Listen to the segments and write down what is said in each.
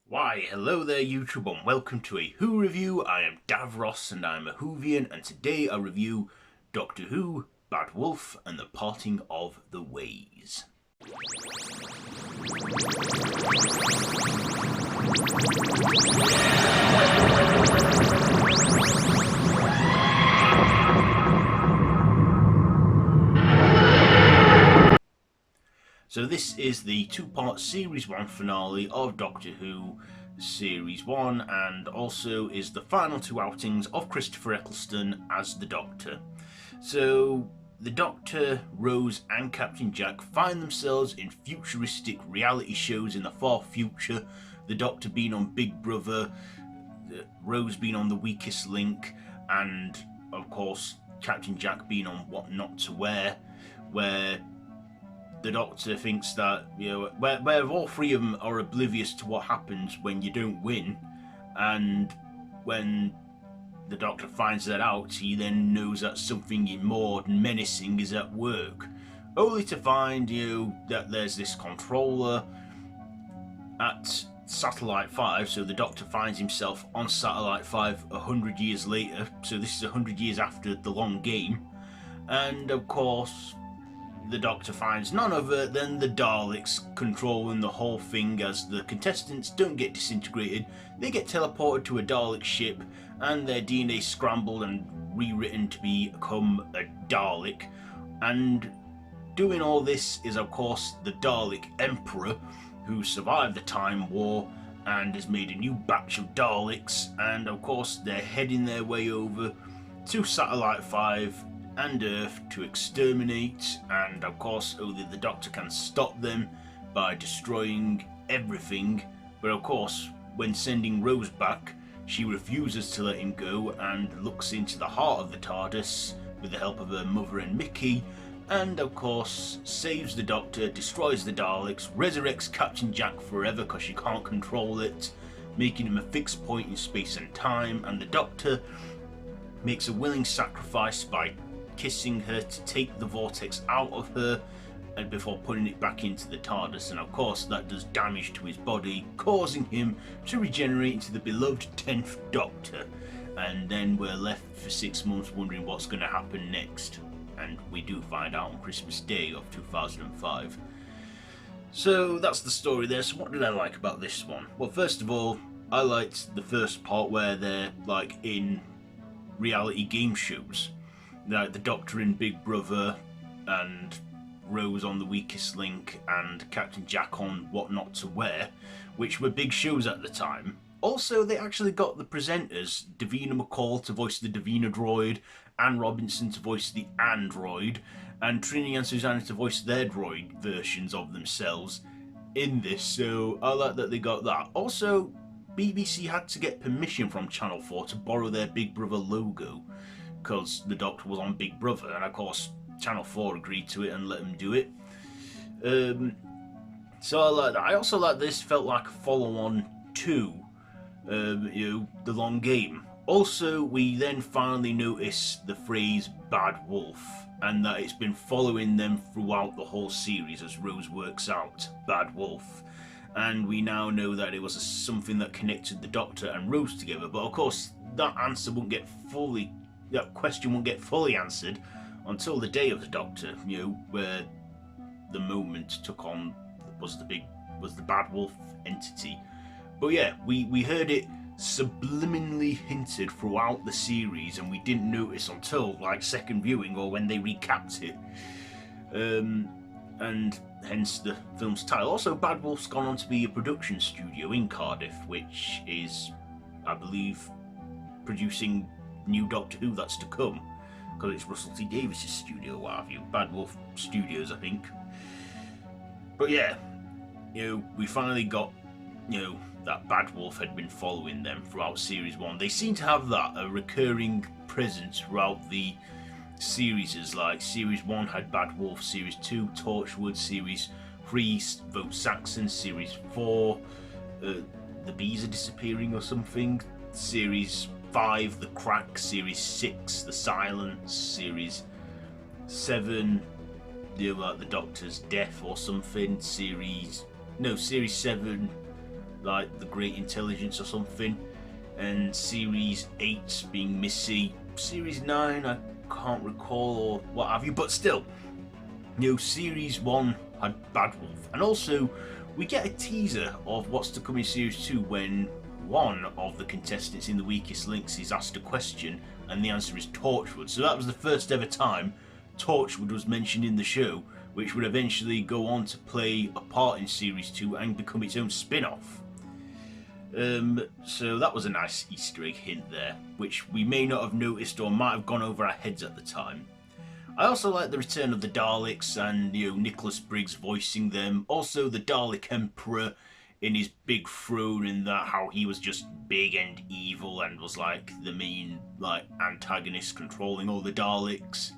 Why, hello there YouTube and welcome to a Who review. I am Davros and I'm a Whovian, and today I review Doctor Who, Bad Wolf and the Parting of the Ways. So this is the two-part Series 1 finale of Doctor Who Series 1, and also is the final two outings of Christopher Eccleston as the Doctor. So the Doctor, Rose and Captain Jack find themselves in futuristic reality shows in the far future, the Doctor being on Big Brother, Rose being on The Weakest Link, and of course Captain Jack being on What Not to Wear, where the Doctor thinks that, where all three of them are oblivious to what happens when you don't win, and when the Doctor finds that out, he then knows that something more menacing is at work, only to find, that there's this controller at Satellite 5, so the Doctor finds himself on Satellite 5 100 years later, so this is 100 years after the long game, and of course the Doctor finds none other than the Daleks controlling the whole thing, as the contestants don't get disintegrated, they get teleported to a Dalek ship and their DNA scrambled and rewritten to become a Dalek. And doing all this is of course the Dalek Emperor, who survived the Time War and has made a new batch of Daleks, and of course they're heading their way over to Satellite 5 and Earth to exterminate, and of course only the Doctor can stop them by destroying everything. But of course, when sending Rose back, she refuses to let him go and looks into the heart of the TARDIS with the help of her mother and Mickey, and of course saves the Doctor, destroys the Daleks, resurrects Captain Jack forever because she can't control it, making him a fixed point in space and time, and the Doctor makes a willing sacrifice by kissing her to take the vortex out of her and before putting it back into the TARDIS, and of course that does damage to his body, causing him to regenerate into the beloved 10th Doctor. And then we're left for 6 months wondering what's going to happen next, and we do find out on Christmas Day of 2005. So that's the story there. So what did I like about this one? Well, first of all, I liked the first part where they're like in reality game shows, like the Doctor in Big Brother and Rose on The Weakest Link and Captain Jack on What Not to Wear, which were big shows at the time. Also, they actually got the presenters, Davina McCall to voice the Davina droid, Anne Robinson to voice the Android, and Trini and Susanna to voice their droid versions of themselves in this, so I like that they got that. Also, BBC had to get permission from Channel 4 to borrow their Big Brother logo, because the Doctor was on Big Brother, and of course Channel 4 agreed to it and let them do it. So I like that. I also like this, felt like a follow-on to the long game. Also, we then finally notice the phrase Bad Wolf, and that it's been following them throughout the whole series as Rose works out Bad Wolf. And we now know that it was something that connected the Doctor and Rose together, but of course that question won't get fully answered until the day of the Doctor, where the moment took on was the Bad Wolf entity. But yeah, we heard it subliminally hinted throughout the series, and we didn't notice until like second viewing or when they recapped it, and hence the film's title. Also, Bad Wolf's gone on to be a production studio in Cardiff, which is, I believe, producing new Doctor Who that's to come, because it's Russell T Davies' studio, what have you, Bad Wolf Studios, I think. But yeah, we finally got, that Bad Wolf had been following them throughout Series 1. They seem to have that, a recurring presence throughout the series, like Series 1 had Bad Wolf, Series 2 Torchwood, Series 3 Vote Saxon, Series 4 the bees are disappearing or something, Series 5 The Crack, Series 6 The Silence, Series 7 the Doctor's death or something, Series 7 like the Great Intelligence or something, and Series 8 being Missy. Series 9 I can't recall or what have you, but still, you know, Series 1 had Bad Wolf, and also we get a teaser of what's to come in Series 2 when one of the contestants in the Weakest Links is asked a question and the answer is Torchwood. So that was the first ever time Torchwood was mentioned in the show, which would eventually go on to play a part in Series 2 and become its own spin-off. So that was a nice Easter egg hint there, which we may not have noticed or might have gone over our heads at the time. I also like the return of the Daleks and, you know, Nicholas Briggs voicing them. Also the Dalek Emperor in his big throne, and that how he was just big and evil and was like the main like antagonist controlling all the Daleks.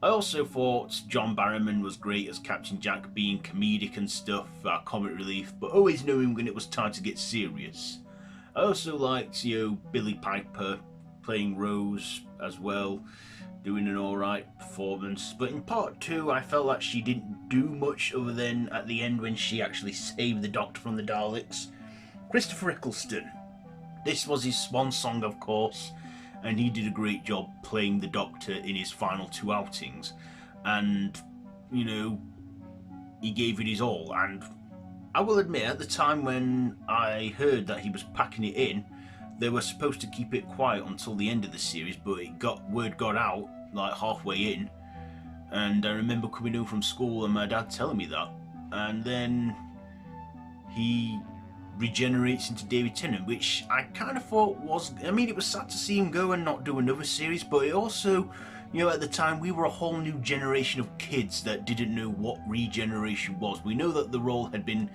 I also thought John Barrowman was great as Captain Jack, being comedic and stuff, comic relief, but always knowing when it was time to get serious. I also liked, you know, Billie Piper playing Rose as well, doing an alright performance. But in part 2 I felt like she didn't do much other than at the end when she actually saved the Doctor from the Daleks. Christopher Eccleston. This was his swan song, of course, and he did a great job playing the Doctor in his final 2 outings. And, you know, he gave it his all. And I will admit, at the time when I heard that he was packing it in, they were supposed to keep it quiet until the end of the series, but word got out like halfway in, and I remember coming home from school and my dad telling me that, and then he regenerates into David Tennant, which I kind of thought was, I mean, it was sad to see him go and not do another series, but it also, you know, at the time we were a whole new generation of kids that didn't know what regeneration was. We know that the role had been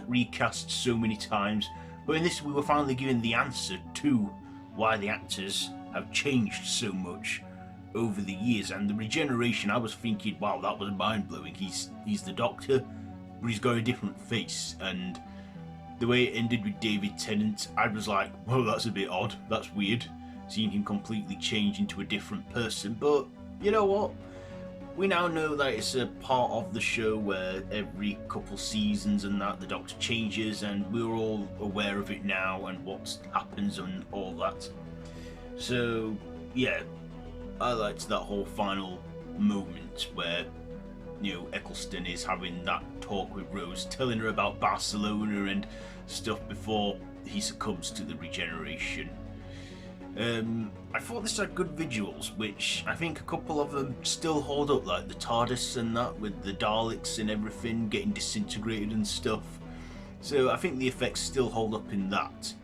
recast so many times, but in this we were finally given the answer to why the actors have changed so much over the years. And the regeneration, I was thinking, wow, that was mind-blowing. He's the Doctor, but he's got a different face. And the way it ended with David Tennant, I was like, whoa, that's a bit odd. That's weird, seeing him completely change into a different person. But you know what? We now know that it's a part of the show where every couple seasons and that the Doctor changes, and we're all aware of it now and what happens and all that. So yeah, I liked that whole final moment where, you know, Eccleston is having that talk with Rose, telling her about Barcelona and stuff before he succumbs to the regeneration. I thought this had good visuals, which I think a couple of them still hold up, like the TARDIS and that, with the Daleks and everything getting disintegrated and stuff. So I think the effects still hold up in that.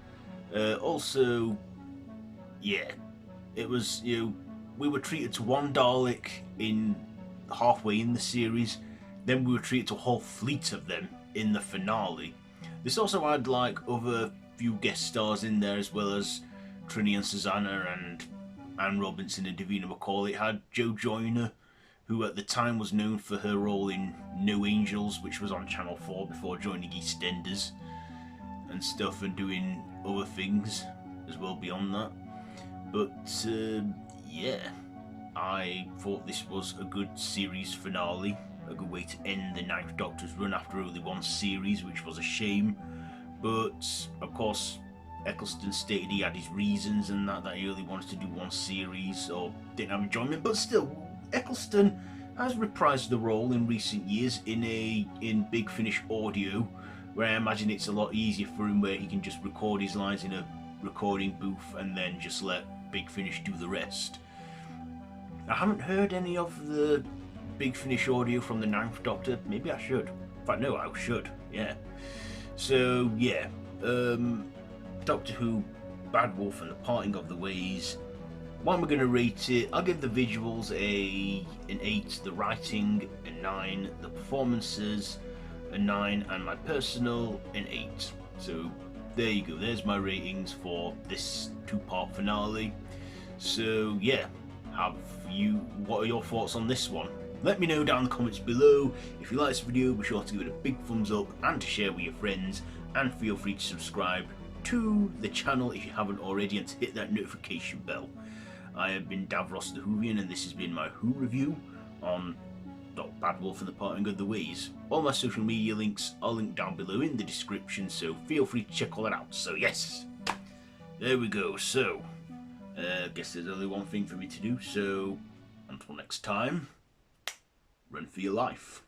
Also, yeah, it was, you know, we were treated to one Dalek in halfway in the series, then we were treated to a whole fleet of them in the finale. This also had like other few guest stars in there, as well as Trini and Susanna and Anne Robinson and Davina McCall. It had Jo Joyner, who at the time was known for her role in No Angels, which was on Channel 4 before joining EastEnders and stuff, and doing other things as well beyond that. But yeah, I thought this was a good series finale, a good way to end the Ninth Doctor's run after only one series, which was a shame. But of course, Eccleston stated he had his reasons and that he only wanted to do one series or didn't have enjoyment. But still, Eccleston has reprised the role in recent years in Big Finish audio, where I imagine it's a lot easier for him, where he can just record his lines in a recording booth and then just let Big Finish do the rest. I haven't heard any of the Big Finish audio from the Ninth Doctor. Maybe I should. In fact, no, I should. Yeah. So yeah, Doctor Who, Bad Wolf and the Parting of the Ways. What am I going to rate it? I'll give the visuals an 8, the writing a 9, the performances a 9, and my personal an 8. So there you go, there's my ratings for this 2-part finale. So yeah, what are your thoughts on this one? Let me know down in the comments below. If you like this video, be sure to give it a big thumbs up and to share with your friends, and feel free to subscribe to the channel if you haven't already, and to hit that notification bell. I have been Davros the Whovian, and this has been my Who review on Badwolf and the Parting of the Ways. All my social media links are linked down below in the description, so feel free to check all that out. So yes, there we go. So, I guess there's only one thing for me to do, so until next time, run for your life.